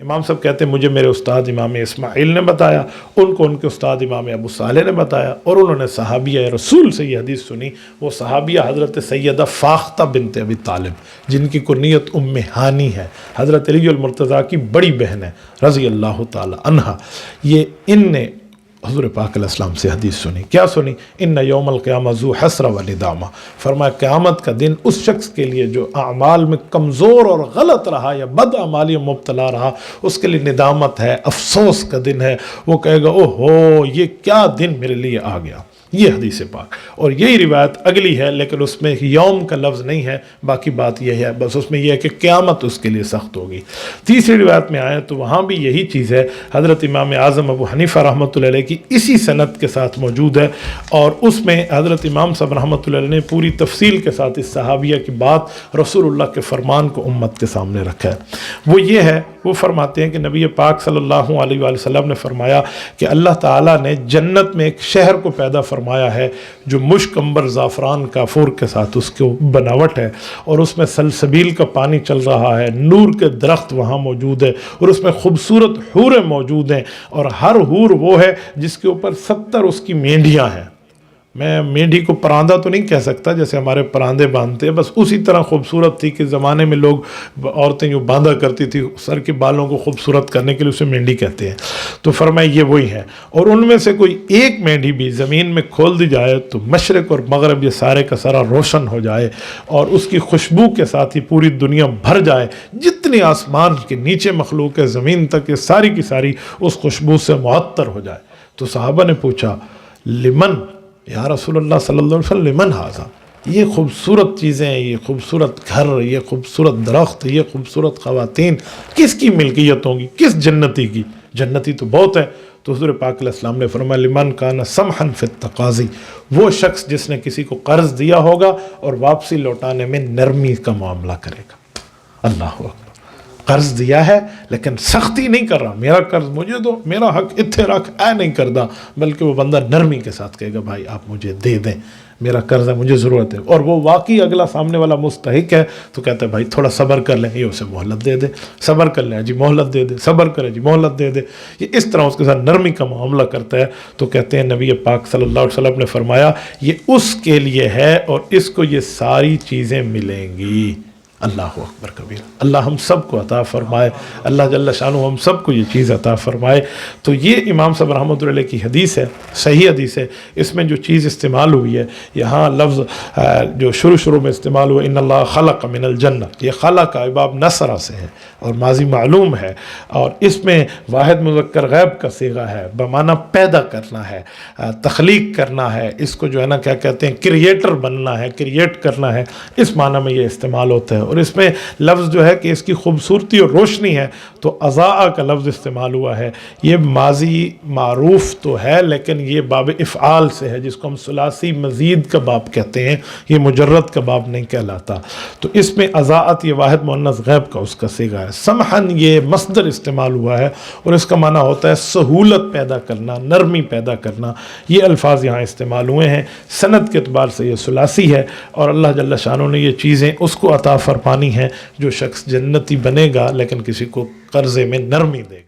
امام صاحب کہتے ہیں مجھے میرے استاد امام اسماعیل نے بتایا، ان کو ان کے استاد امام ابو صالح نے بتایا، اور انہوں نے صحابیہ رسول سے یہ حدیث سنی۔ وہ صحابیہ حضرت سیدہ فاختہ بنت ابی طالب، جن کی کنیت ام ہانی ہے، حضرت علی المرتضیٰ کی بڑی بہن ہے رضی اللہ تعالی عنہا۔ یہ ان نے حضور پاک علیہ السلام سے حدیث سنی۔ کیا سنی؟ ان یوم القیامہ ذو حسرہ و ندامہ، فرمایا قیامت کا دن اس شخص کے لیے جو اعمال میں کمزور اور غلط رہا یا بد اعمالی مبتلا رہا، اس کے لیے ندامت ہے، افسوس کا دن ہے۔ وہ کہے گا اوہ ہو، یہ کیا دن میرے لیے آ گیا۔ یہ حدیث پاک، اور یہی روایت اگلی ہے، لیکن اس میں یوم کا لفظ نہیں ہے، باقی بات یہ ہے، بس اس میں یہ ہے کہ قیامت اس کے لیے سخت ہوگی۔ تیسری روایت میں آئے تو وہاں بھی یہی چیز ہے، حضرت امام اعظم ابو حنیفہ رحمۃ اللہ علیہ کی اسی سند کے ساتھ موجود ہے، اور اس میں حضرت امام صاحب رحمۃ اللہ علیہ نے پوری تفصیل کے ساتھ اس صحابیہ کی بات رسول اللہ کے فرمان کو امت کے سامنے رکھا ہے۔ وہ یہ ہے، وہ فرماتے ہیں کہ نبی پاک صلی اللہ علیہ وآلہ وسلم نے فرمایا کہ اللہ تعالیٰ نے جنت میں ایک شہر کو پیدا فرمایا ہے جو مشک عنبر زعفران کافور کے ساتھ اس کو بناوٹ ہے، اور اس میں سلسبیل کا پانی چل رہا ہے، نور کے درخت وہاں موجود ہے، اور اس میں خوبصورت حوریں موجود ہیں، اور ہر حور وہ ہے جس کے اوپر 70 اس کی مینڈیاں ہیں۔ میں مینڈی کو پراندہ تو نہیں کہہ سکتا جیسے ہمارے پراندے باندھتے ہیں، بس اسی طرح خوبصورت تھی کہ زمانے میں لوگ عورتیں یوں باندھا کرتی تھی سر کے بالوں کو خوبصورت کرنے کے لیے، اسے مینڈی کہتے ہیں۔ تو فرمایا یہ وہی ہے، اور ان میں سے کوئی ایک مینڈی بھی زمین میں کھول دی جائے تو مشرق اور مغرب یہ سارے کا سارا روشن ہو جائے، اور اس کی خوشبو کے ساتھ ہی پوری دنیا بھر جائے، جتنی آسمان کے نیچے مخلوق ہے زمین تک، یہ ساری کی ساری اس خوشبو سے معطر ہو جائے۔ تو صحابہ نے پوچھا لمن یا رسول اللہ صلی اللہ علیہ وسلم، لمن ھذا، یہ خوبصورت چیزیں، یہ خوبصورت گھر، یہ خوبصورت درخت، یہ خوبصورت خواتین کس کی ملکیت ہوں گی، کس جنتی کی؟ جنتی تو بہت ہے۔ تو حضور پاک علیہ السلام نے فرمایا لمن کان سمحا فی التقاضی، وہ شخص جس نے کسی کو قرض دیا ہوگا اور واپسی لوٹانے میں نرمی کا معاملہ کرے گا۔ اللہ اکبر، قرض دیا ہے لیکن سختی نہیں کر رہا، میرا قرض مجھے دو، میرا حق اتھے رکھ، نہیں کردا، بلکہ وہ بندہ نرمی کے ساتھ کہے گا بھائی آپ مجھے دے دیں، میرا قرض ہے، مجھے ضرورت ہے، اور وہ واقعی اگلا سامنے والا مستحق ہے تو کہتا ہے بھائی تھوڑا صبر کر لیں، یہ اسے مہلت دے دے، صبر کر لیں جی مہلت دے دے، صبر کرے جی مہلت دے دے، یہ اس طرح اس کے ساتھ نرمی کا معاملہ کرتا ہے۔ تو کہتے ہیں نبی پاک صلی اللہ علیہ وسلم نے فرمایا یہ اس کے لیے ہے اور اس کو یہ ساری چیزیں ملیں گی۔ اللہ اکبر کبیر، اللہ ہم سب کو عطا فرمائے، اللہ جل شانہ ہم سب کو یہ چیز عطا فرمائے۔ تو یہ امام صاحب رحمۃ اللہ علیہ کی حدیث ہے، صحیح حدیث ہے۔ اس میں جو چیز استعمال ہوئی ہے، یہاں لفظ جو شروع میں استعمال ہوا ان اللہ خلق من الجنہ، یہ خلق کا باب نصرہ سے ہے اور ماضی معلوم ہے، اور اس میں واحد مذکر غیب کا صیغہ ہے، بمعنی پیدا کرنا ہے، تخلیق کرنا ہے، اس کو جو ہے نا کیا کہتے ہیں کریٹر بننا ہے، کریٹ کرنا ہے، اس معنی میں یہ استعمال ہوتا ہے۔ اور اس میں لفظ جو ہے کہ اس کی خوبصورتی اور روشنی ہے تو اضاء کا لفظ استعمال ہوا ہے۔ یہ ماضی معروف تو ہے لیکن یہ باب افعال سے ہے، جس کو ہم ثلاثی مزید کا باب کہتے ہیں، یہ مجرد کا باب نہیں کہلاتا۔ تو اس میں اضاءت یہ واحد مؤنث غیب کا اس کا صیغہ ہے۔ سمحن یہ مصدر استعمال ہوا ہے اور اس کا معنی ہوتا ہے سہولت پیدا کرنا، نرمی پیدا کرنا، یہ الفاظ یہاں استعمال ہوئے ہیں۔ سند کے اعتبار سے یہ ثلاثی ہے، اور اللہ جل شانہ نے یہ چیزیں اس کو عطا فرمانی ہیں جو شخص جنتی بنے گا لیکن کسی کو قرضے میں نرمی دے گا۔